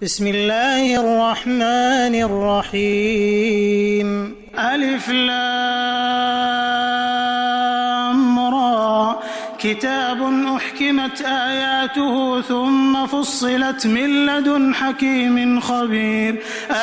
بسم الله الرحمن الرحيم. ألف لام را، كتاب أحكمت آياته ثم فصلت من لدن حكيم خبير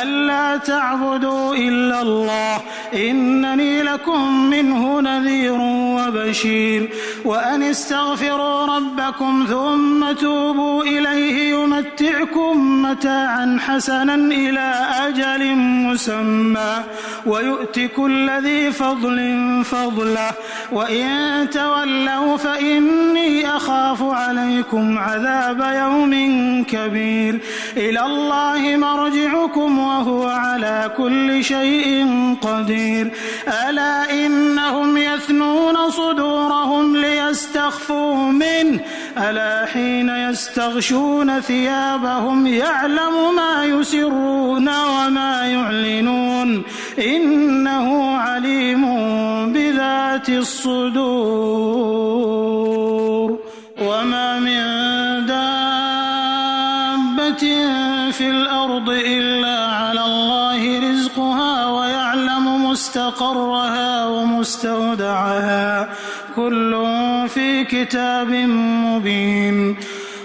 ألا تعبدوا إلا الله إنني لكم منه نذير وبشير وأن استغفروا ربكم ثم توبوا إليه يمتعكم متاعا حسنا إلى أجل مسمى ويؤت كل ذي فضل فضله وإن تولوا فإني أخاف عليكم عذاب يوم كبير إلى الله مرجعكم وهو على كل شيء قدير ألا إنهم يثنون صدورهم ليستخفوا منه ألا حين يستغشون ثيابهم يعلم ما يسرون وما يعلنون إنه عليم بذات الصدور وما من دابة في الأرض إلا على الله رزقها ويعلم مستقرها ومستودعها كل في كتاب مبين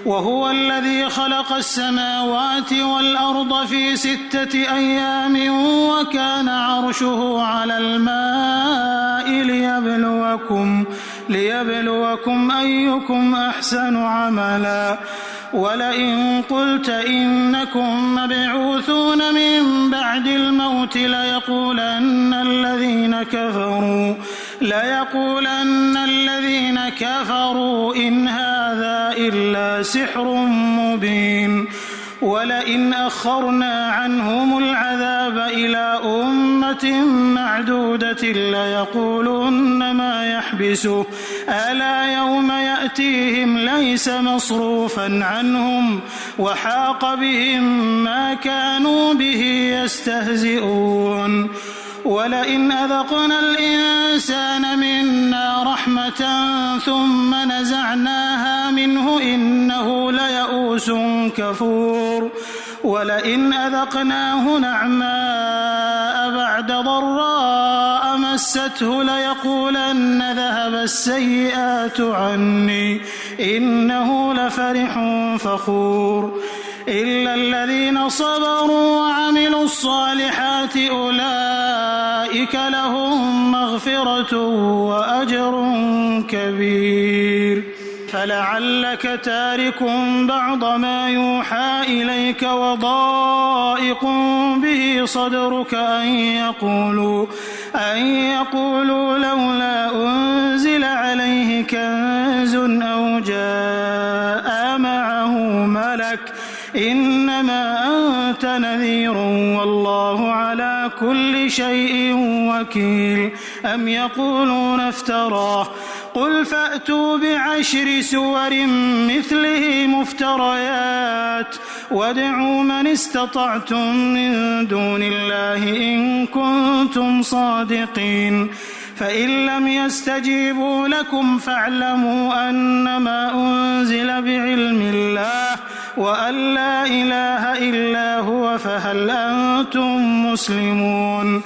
وهو الذي خلق السماوات والأرض في 6 أيام وكان عرشه على الماء ليبلوكم أيكم أحسن عملا ولئن قلت إنكم مبعوثون من بعد الموت ليقولن الذين كفروا إن هذا إلا سحر مبين ولئن أخرنا عنهم العذاب إلى أمة معدودة ليقولن ما يحبسه ألا يوم يأتيهم ليس مصروفا عنهم وحاق بهم ما كانوا به يستهزئون ولئن أذقنا الإنسان منا رحمة ثم نزعناها منه إنه ليئوس كفور ولئن أذقناه نعماء بعد ضراء مسته ليقولن ذهب السيئات عني إنه لفرح فخور إلا الذين صبروا وعملوا الصالحات أولئك لهم مغفرة وأجر كبير فلعلك تارك بعض ما يوحى إليك وضائق به صدرك أن يقولوا لولا أنزل عليه كنز أو جاء معه ملك إنما أنت نذير والله على كل شيء وكيل أم يقولون افتراه قل فأتوا ب10 سور مثله مفتريات وادعوا من استطعتم من دون الله إن كنتم صادقين فإن لم يستجيبوا لكم فاعلموا أنما أنزل بعلم الله وأن لا إله إلا هو فهل أنتم مسلمون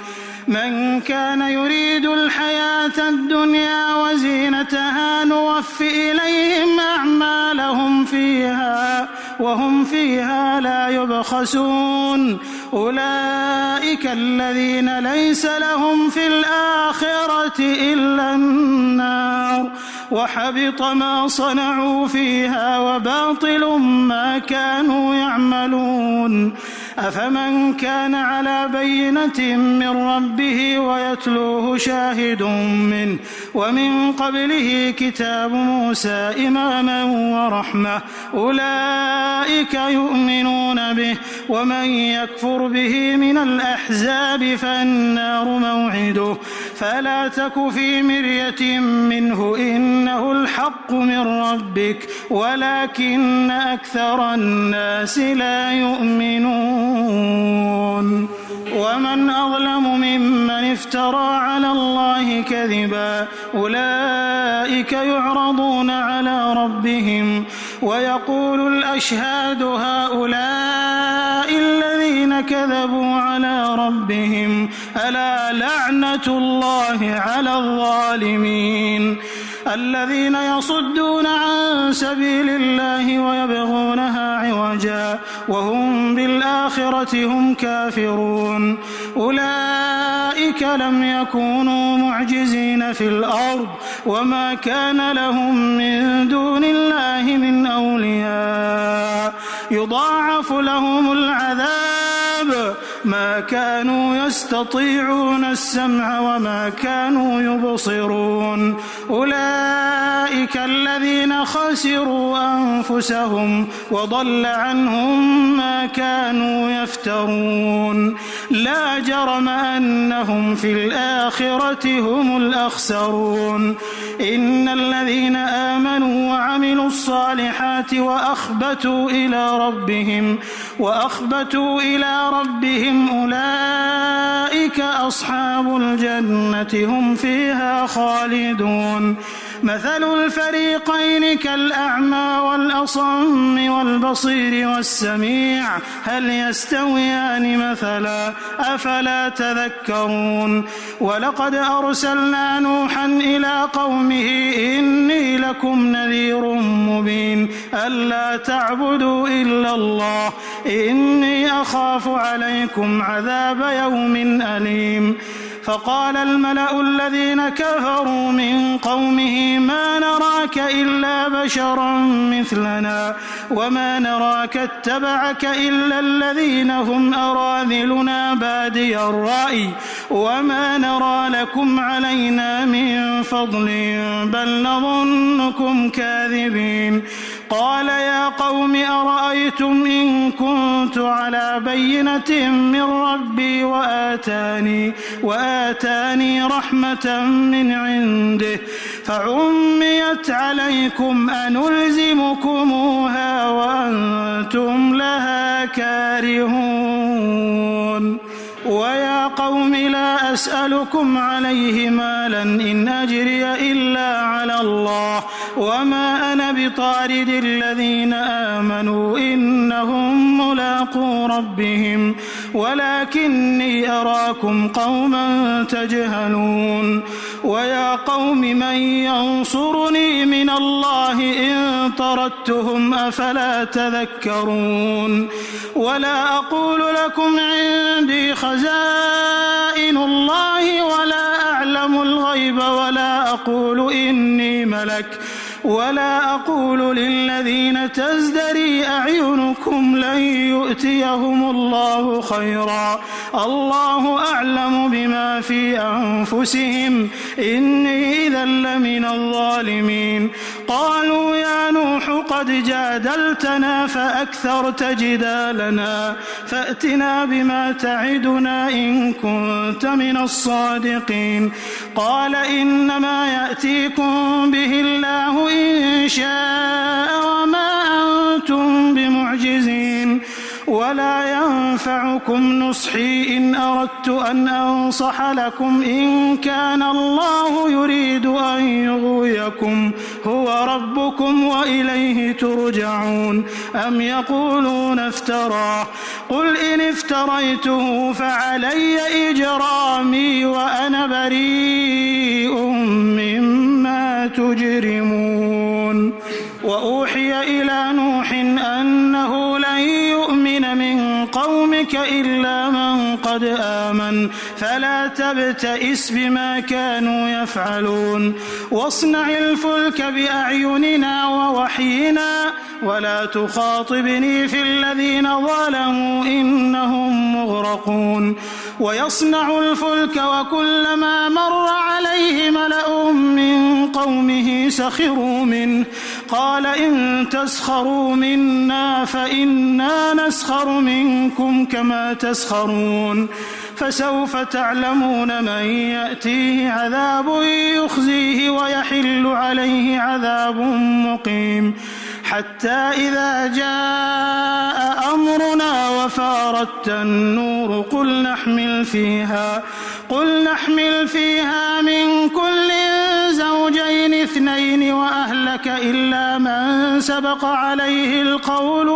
من كان يريد الحياة الدنيا وزينتها نوف إليهم أعمالهم فيها وهم فيها لا يبخسون أولئك الذين ليس لهم في الآخرة إلا النار وحبط ما صنعوا فيها وباطل ما كانوا يعملون أفمن كان على بينة من ربه ويتلوه شاهد منه ومن قبله كتاب موسى إماما ورحمة أولئك يؤمنون به ومن يكفر به من الأحزاب فالنار موعده فلا تك في مرية منه إنه الحق من ربك ولكن أكثر الناس لا يؤمنون ومن أظلم ممن افترى على الله كذبا أولئك يعرضون على ربهم ويقول الأشهاد هؤلاء الذين كذبوا على ربهم ألا لعنة الله على الظالمين الذين يصدون عن سبيل الله ويبغونها عوجا وهم بالآخرة هم كافرون أولئك لم يكونوا معجزين في الأرض وما كان لهم من دون الله من أولياء يضاعف لهم العذاب ما كانوا يستطيعون السمع وما كانوا يبصرون أولئك الذين خسروا أنفسهم وضل عنهم ما كانوا يفترون لا جرم أنهم في الآخرة هم الأخسرون إن الذين آمنوا وعملوا الصالحات وأخبتوا إلى ربهم أولئك أصحاب الجنة هم فيها خالدون مثل الفريقين كالأعمى والأصم والبصير والسميع هل يستويان مثلا أفلا تذكرون ولقد أرسلنا نوحا إلى قومه إني لكم نذير مبين ألا تعبدوا إلا الله إني أخاف عليكم عذاب يوم أليم فقال الملأ الذين كفروا من قومه ما نراك إلا بشرا مثلنا وما نراك اتبعك إلا الذين هم أراذلنا بادي الرأي وما نرى لكم علينا من فضل بل نظنكم كاذبين قال يا قوم أرأيتم إن كنت على بينة من ربي وآتاني رحمة من عنده فعميت عليكم أنلزمكموها وأنتم لها كارهون ويا قوم لا أسألكم عليه مالا إن أجري إلا على الله وما أنا بطارد الذين آمنوا إنهم ملاقو ربهم ولكني أراكم قوما تجهلون ويا قوم من ينصرني من الله إن طردتهم أفلا تذكرون ولا أقول لكم عندي خزائن الله ولا أعلم الغيب ولا أقول إني ملك ولا أقول للذين تزدري أعينكم لن يؤتيهم الله خيرا الله أعلم بما في أنفسهم إني إذا لمن الظالمين قالوا يا نوح قد جادلتنا فأكثرت جدالنا فأتنا بما تعدنا إن كنت من الصادقين قال إنما يأتيكم به الله إن شاء وما أنتم بمعجزين ولا ينفعكم نصحي إن أردت أن أنصح لكم إن كان الله يريد أن يغويكم هو ربكم وإليه ترجعون أم يقولون افتراه قل إن افتريته فعلي إجرامي وأنا بريء مما تجرمون وأوحي إلى نوح أنه لن يؤمن من قومك إلا من قد آمن فلا تبتئس بما كانوا يفعلون واصنع الفلك بأعيننا ووحينا ولا تخاطبني في الذين ظلموا إنهم مغرقون ويصنع الفلك وكلما مر عليه ملأ من قومه سخروا منه قال إن تسخروا منا فإنا نسخر منكم كما تسخرون فسوف تعلمون من يأتيه عذاب يخزيه ويحل عليه عذاب مقيم حتى إذا جاء أمرنا وفارت النور قل نحمل فيها من كل زوجين اثنين وأهلك إلا من سبق عليه القول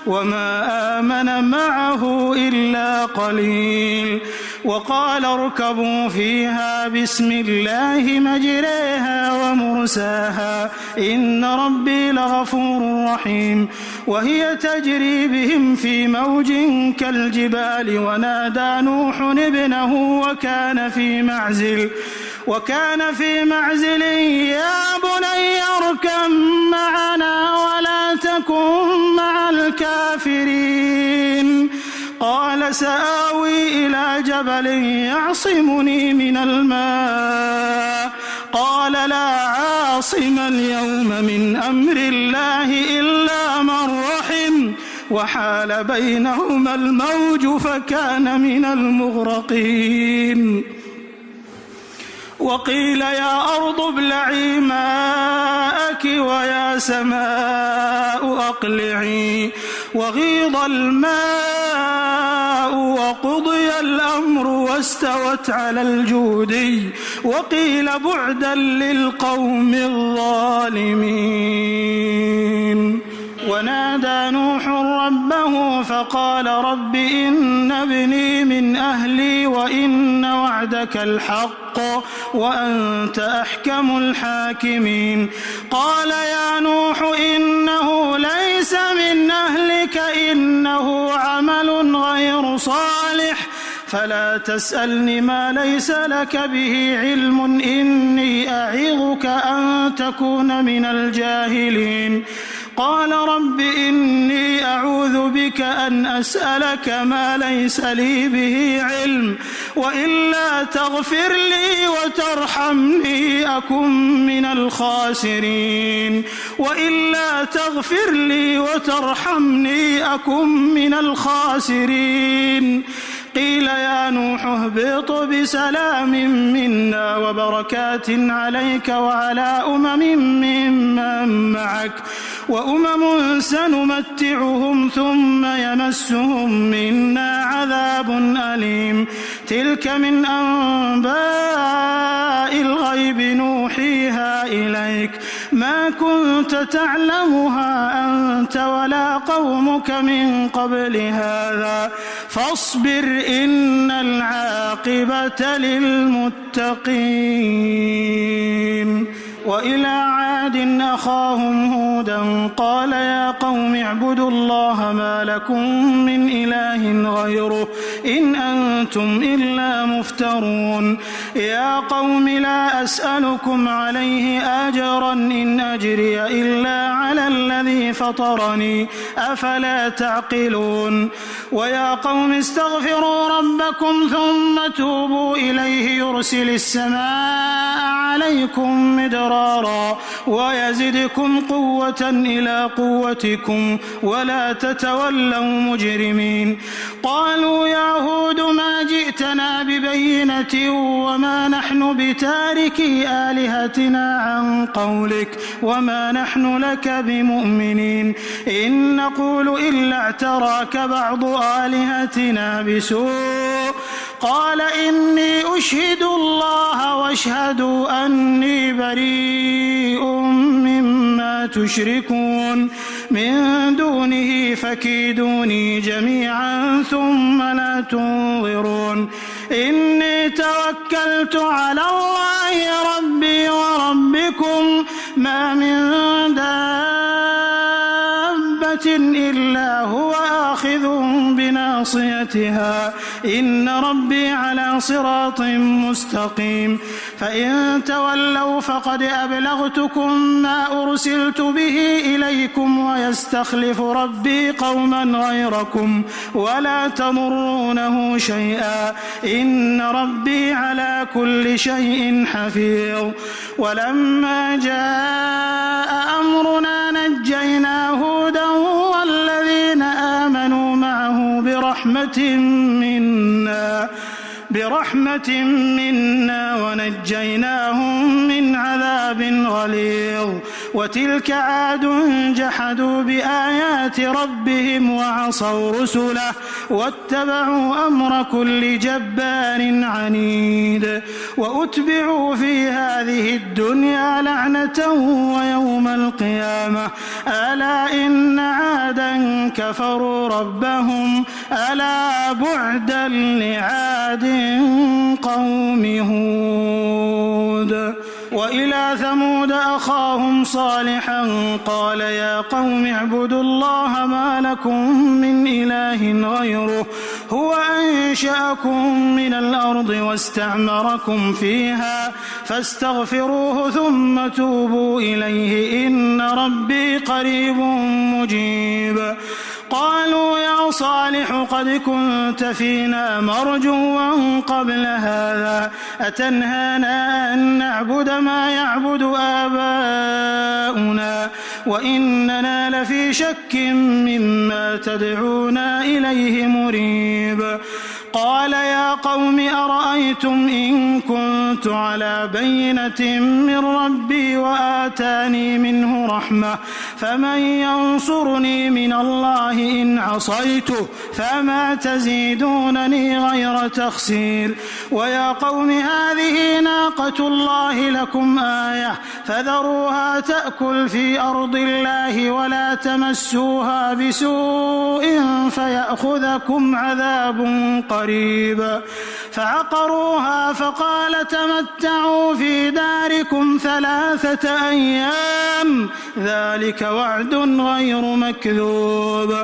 وما آمن معه إلا قليل وقال اركبوا فيها بسم الله مجريها ومرساها إن ربي لغفور رحيم وهي تجري بهم في موج كالجبال ونادى نوح ابنه وكان في معزل يا بني اركب معنا ولا تكن مع الكافرين قال سآوي إلى جبل يعصمني من الماء قال لا عاصم اليوم من أمر الله إلا من رحم وحال بينهما الموج فكان من المغرقين وقيل يا أرض ابلعي ماءك ويا سماء أقلعي وغيض الماء وقضي الأمر واستوت على الجودي وقيل بعدا للقوم الظالمين ونادى نوح ربه فقال رب إن ابني من أهلي وإن وعدك الحق وأنت أحكم الحاكمين قال يا نوح إنه ليس من أهلك إنه عمل غير صالح فلا تسألني ما ليس لك به علم إني أعظك أن تكون من الجاهلين قال رب إني أعوذ بك أن أسألك ما ليس لي به علم وإلا تغفر لي وترحمني أكن من الخاسرين قيل يا نوح اهبط بسلام منا وبركات عليك وعلى ممن معك وأمم سنمتعهم ثم يمسهم منا عذاب أليم تلك من أنباء الغيب نوحيها إليك ما كنت تعلمها أنت ولا قومك من قبل هذا فاصبر إن العاقبة للمتقين وإلى عاد أخاهم هودا قال يا قوم اعبدوا الله ما لكم من إله غيره إن أنتم إلا مفترون يا قوم لا أسألكم عليه أجرا إن أجري إلا على الذي فطرني أفلا تعقلون ويا قوم استغفروا ربكم ثم توبوا إليه يرسل السماء عليكم مدرارا ويزدكم قوة إلى قوتكم ولا تتولوا مجرمين قالوا يا هود ما جئتنا ببينة وما نحن بتاركي آلهتنا عن قولك وما نحن لك بمؤمنين إن نقول إلا اعتراك بعض آلهتنا بسوء قال إني أشهد الله واشهدوا أني بريء مما تشركون من دونه فكيدوني جميعا ثم لا تنظرون إني توكلت على الله ربي وربكم ما من دابة إلا هو آخذ بناصيتها إن ربي على صراط مستقيم فإن تولوا فقد أبلغتكم ما أرسلت به إليكم ويستخلف ربي قوما غيركم ولا تضرونه شيئا إن ربي على كل شيء حفيظ ولما جاء أمرنا نجينا هودا والذين آمنوا معه برحمة منا ونجيناهم من عذاب غليظ وتلك عاد جحدوا بآيات ربهم وعصوا رسله واتبعوا أمر كل جبار عنيد وأتبعوا في هذه الدنيا لعنة ويوم القيامة ألا إن عادا كفروا ربهم ألا بعدا لعاد قوم هود. وإلى ثمود أخاهم صالحا قال يا قوم اعبدوا الله ما لكم من إله غيره هو أنشأكم من الأرض واستعمركم فيها فاستغفروه ثم توبوا إليه إن ربي قريب مجيب. قالوا يا صالح قد كنت فينا مرجوا قبل هذا أتنهانا أن نعبد ما يعبد آباؤنا وإننا لفي شك مما تدعونا إليه مريب. قال يا قوم أرأيتم إن كنت على بينة من ربي وآتاني منه رحمة فمن ينصرني من الله إن عصيته فما تزيدونني غير تخسير. ويا قوم هذه ناقة الله لكم آية فذروها تأكل في أرض الله ولا تمسوها بسوء فيأخذكم عذاب قريب. فعقروها فقال تمتعوا في داركم 3 أيام ذلك وعد غير مكذوب.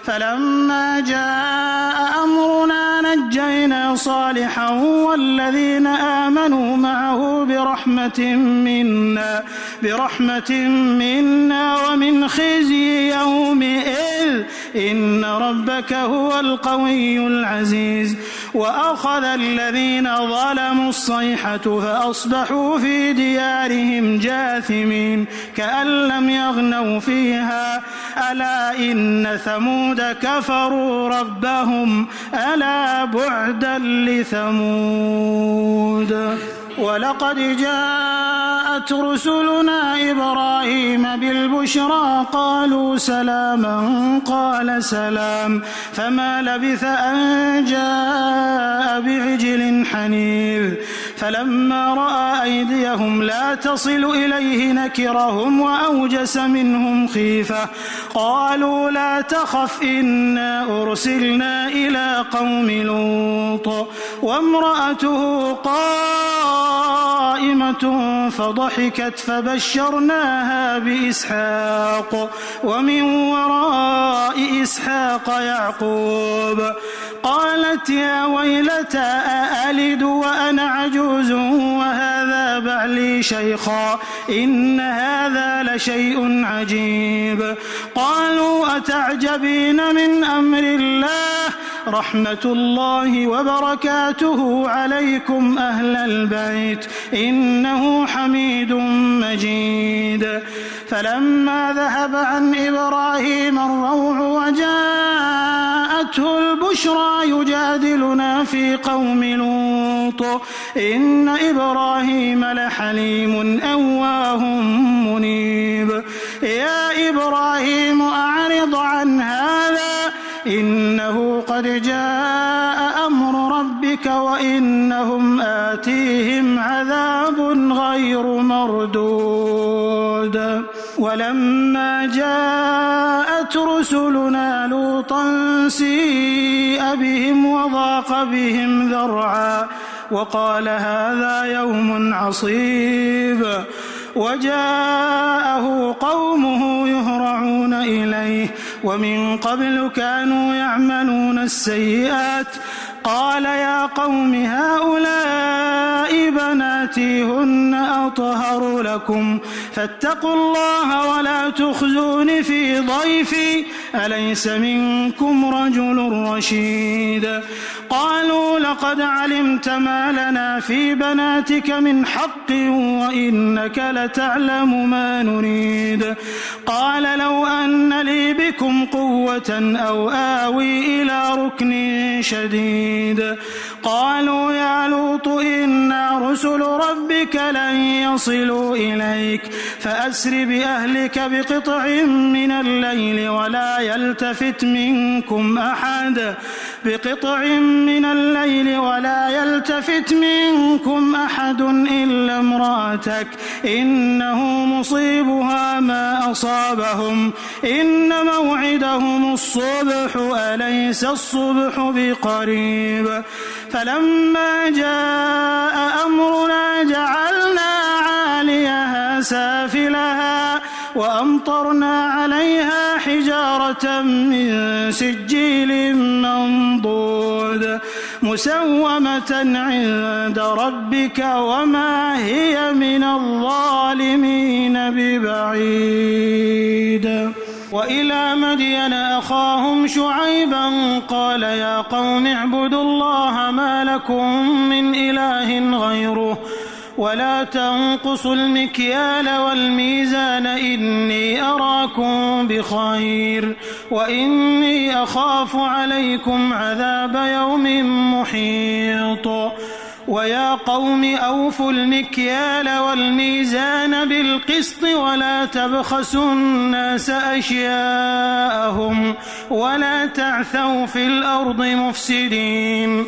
فلما جاء أمرنا نجينا صالحا والذين آمنوا معه برحمة منا ومن خزي يومئذ إن ربك هو القوي العزيز. وأخذ الذين ظلموا الصيحة فأصبحوا في ديارهم جاثمين كأن لم يغنوا فيها ألا إن ثمود كفروا ربهم ألا بعدا لثمود. ولقد جاءت رسلنا إبراهيم بالبشرى قالوا سلاما قال سلام فما لبث أن جاء بعجل حنيذ. فلما رأى أيديهم لا تصل إليه نكرهم وأوجس منهم خيفة قالوا لا تخف إنا أرسلنا إلى قوم لوط وامرأته قائمة فضحكت فبشرناها بإسحاق ومن وراء إسحاق يعقوب. قالت يا ويلتى أألد وأنا عجوز وهذا بعلي شيخا إن هذا لشيء عجيب. قالوا أتعجبين من أمر الله رحمة الله وبركاته عليكم أهل البيت إنه حميد مجيد. فلما ذهب عن إبراهيم الروع وجاءته البشرى يجادلنا في قوم لوط إن إبراهيم لحليم أواه منيب. يا إبراهيم أعرض عن هذا إنه قد جاء أمر ربك وإنهم آتيهم عذاب غير مردود. ولما جاءت رسلنا لوطا سيء بهم وضاق بهم ذرعا وقال هذا يوم عصيب. وجاءه قومه يهرعون إليه ومن قبل كانوا يعملون السيئات قال يا قوم هؤلاء بناتي هن أطهر لكم فاتقوا الله ولا تخزون في ضيفي أليس منكم رجل رشيد. قالوا لقد علمت ما لنا في بناتك من حق وإنك لتعلم ما نريد. قال لو أن لي بكم قوة أو آوي إلى ركن شديد. قالوا يا لوط قالوا إنا رسل ربك لن يصلوا إليك فأسر بأهلك بقطع من الليل ولا يلتفت منكم أحد إلا امرأتك إنه مصيبها ما أصابهم إن موعدهم الصبح أليس الصبح بقريب فلما جاء أمرنا جعلنا عاليها سافلها وأمطرنا عليها حجارة من سجيل منضود مسومة عند ربك وما هي من الظالمين ببعيد. وإلى مدين أخاهم شعيبا قال يا قوم اعبدوا الله ما لكم من إله غيره ولا تنقصوا المكيال والميزان إني أراكم بخير وإني أخاف عليكم عذاب يوم محيط. ويا قوم أوفوا المكيال والميزان بالقسط ولا تبخسوا الناس أشياءهم ولا تعثوا في الأرض مفسدين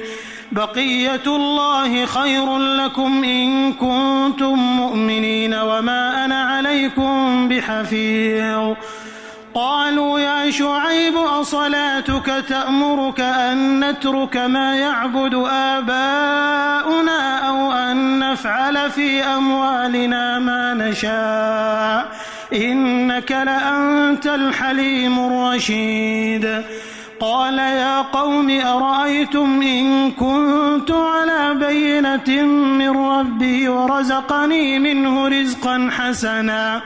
بقية الله خير لكم إن كنتم مؤمنين وما أنا عليكم بحفيظ. قالوا يا شعيب أصلاتك تأمرك أن نترك ما يعبد آباؤنا أو أن نفعل في أموالنا ما نشاء إنك لأنت الحليم الرشيد. قال يا قوم أرأيتم إن كنت على بينة من ربي ورزقني منه رزقا حسنا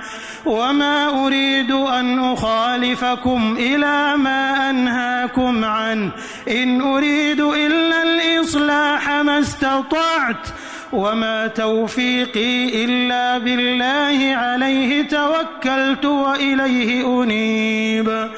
وما أريد أن أخالفكم إلى ما أنهاكم عنه إن أريد إلا الإصلاح ما استطعت وما توفيقي إلا بالله عليه توكلت وإليه أنيب.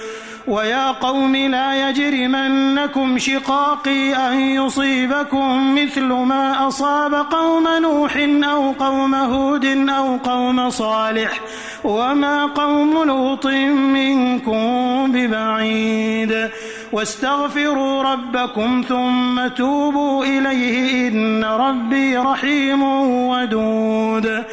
ويا قوم لا يجرمنكم شقاقي أن يصيبكم مثل ما أصاب قوم نوح أو قوم هود أو قوم صالح وما قوم لوط منكم ببعيد. واستغفروا ربكم ثم توبوا إليه إن ربي رحيم ودود.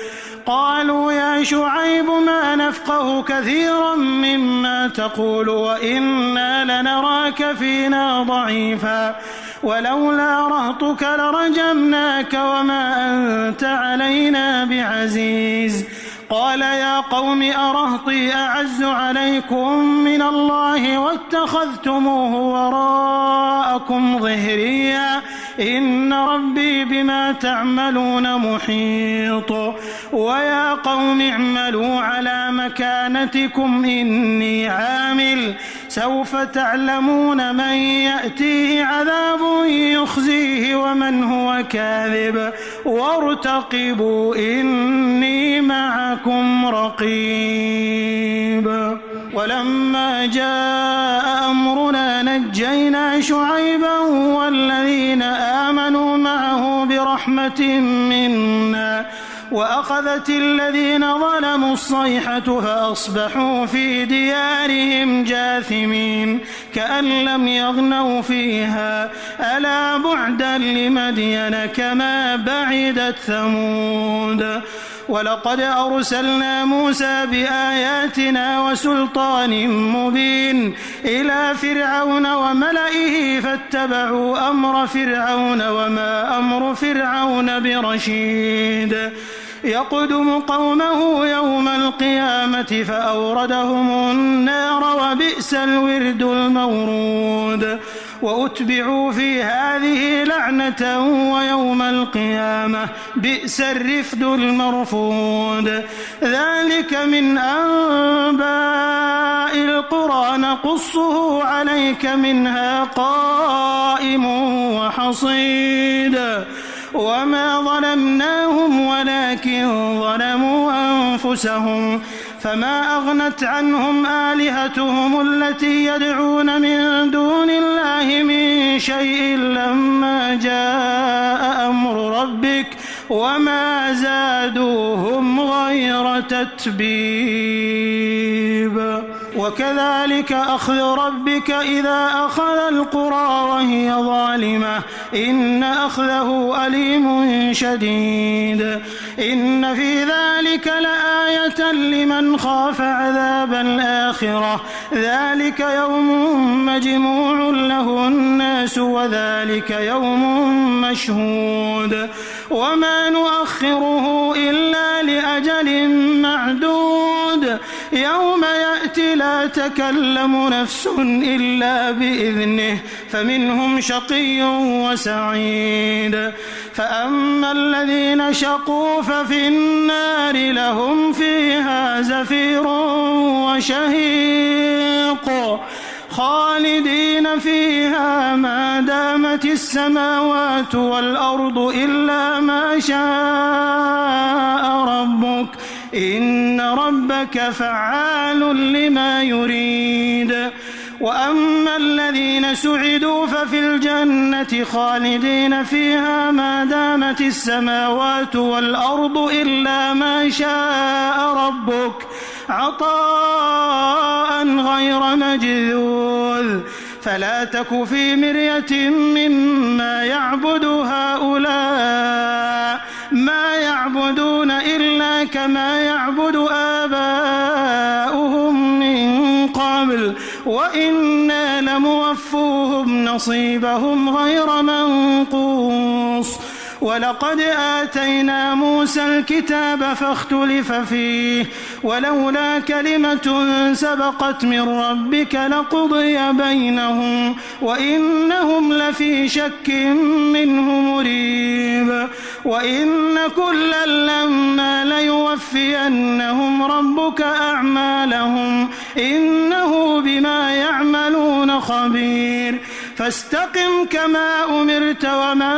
قالوا يا شعيب ما نفقه كثيرا مما تقول وإنا لنراك فينا ضعيفا ولولا رهطك لرجمناك وما أنت علينا بعزيز. قال يا قوم أرهطي أعز عليكم من الله واتخذتموه وراءكم ظهريا إن ربي بما تعملون محيط. ويا قوم اعملوا على مكانتكم إني عامل سوف تعلمون من يأتيه عذاب يخزيه ومن هو كاذب وارتقبوا إني معكم رقيب. ولما جاء أمرنا نجينا شعيبا والذين آمنوا معه برحمة منا وأخذت الذين ظلموا الصيحة فأصبحوا في ديارهم جاثمين كأن لم يغنوا فيها ألا بعدا لمدين كما بعدت ثمود. ولقد أرسلنا موسى بآياتنا وسلطان مبين إلى فرعون وملئه فاتبعوا أمر فرعون وما أمر فرعون برشيد. يقدم قومه يوم القيامة فأوردهم النار وبئس الورد المورود. وأتبعوا في هذه لعنة ويوم القيامة بئس الرفد المرفود. ذلك من أنباء القرى نقصه عليك منها قائم وحصيد. وما ظلمناهم ولكن ظلموا أنفسهم فما أغنت عنهم آلهتهم التي يدعون من دون الله من شيء لما جاء أمر ربك وما زادوهم غير تتبيب. وكذلك أخذ ربك إذا أخذ القرى وهي ظالمة إن أخذه أليم شديد. إن في ذلك لآية لمن خاف عذاب الآخرة ذلك يوم مجموع له الناس وذلك يوم مشهود وما نؤخره إلا لأجل معدود يوم يأتي لا تكلم نفس إلا بإذنه فمنهم شقي وسعيد. فأما الذين شقوا ففي النار لهم فيها زفير وشهيق خالدين فيها ما دامت السماوات والأرض إلا ما شاء ربك إن ربك فعال لما يريد. وأما الذين سعدوا ففي الجنة خالدين فيها ما دامت السماوات والأرض إلا ما شاء ربك عطاء غير مجذوذ. فلا تك في مرية مما يعبد هؤلاء ما يعبدون إلا كما يعبد آباؤهم من قبل وإنا لموفوهم نصيبهم غير منقوص. ولقد آتينا موسى الكتاب فاختلف فيه ولولا كلمة سبقت من ربك لقضي بينهم وإنهم لفي شك منه مريب. وإن كلا لما ليوفينهم ربك أعمالهم إنه بما يعملون خبير. فاستقم كما أمرت ومن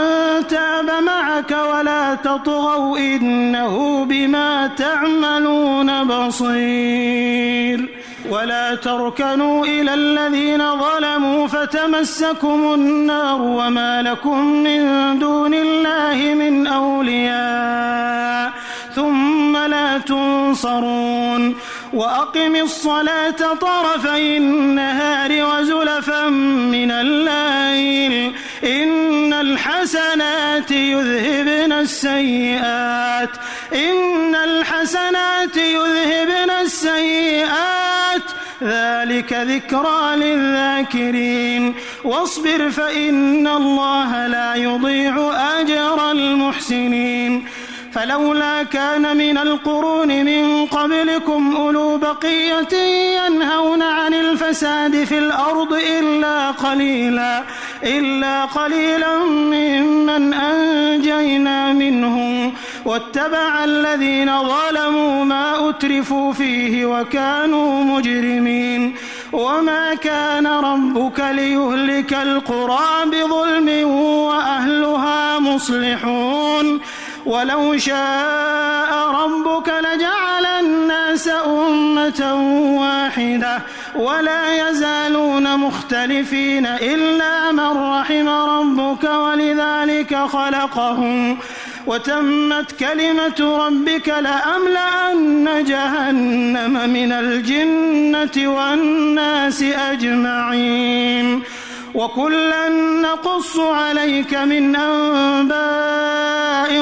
تاب معك ولا تطغوا إنه بما تعملون بصير. ولا تركنوا إلى الذين ظلموا فتمسكم النار وما لكم من دون الله من أولياء ثم لا تنصرون. وأقم الصلاة طرفي النهار وزلفا من الليل إن الحسنات يذهبن السيئات ذلك ذكرى للذاكرين. واصبر فإن الله لا يضيع أجر المحسنين. فلولا كان من القرون من قبلكم أولو بقية ينهون عن الفساد في الأرض إلا قليلا ممن أنجينا منهم واتبع الذين ظلموا ما أترفوا فيه وكانوا مجرمين. وما كان ربك ليهلك القرى بظلم وأهلها مصلحون. ولو شاء ربك لجعل الناس أمة واحدة ولا يزالون مختلفين إلا من رحم ربك ولذلك خلقهم وتمت كلمة ربك لأملأن جهنم من الجنة والناس أجمعين. وكلا نقص عليك من أنباء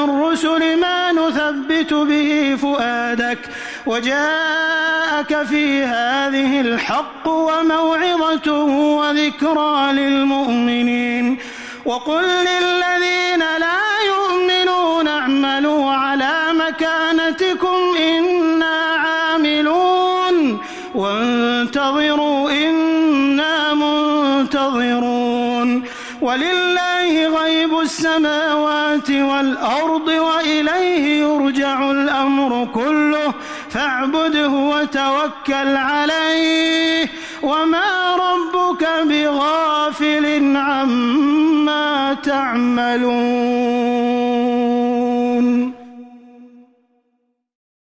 الرسل ما نثبت به فؤادك وجاءك في هذه الحق وموعظة وذكرى للمؤمنين. وقل للذين لا يؤمنون اعملوا على مكانتكم إنا عاملون وانتظروا إنا منتظرون. ولله غيب السماوات والأرض وإليه يرجع الأمر كله فاعبده وتوكل عليه وما ربك بغافل عما تعملون.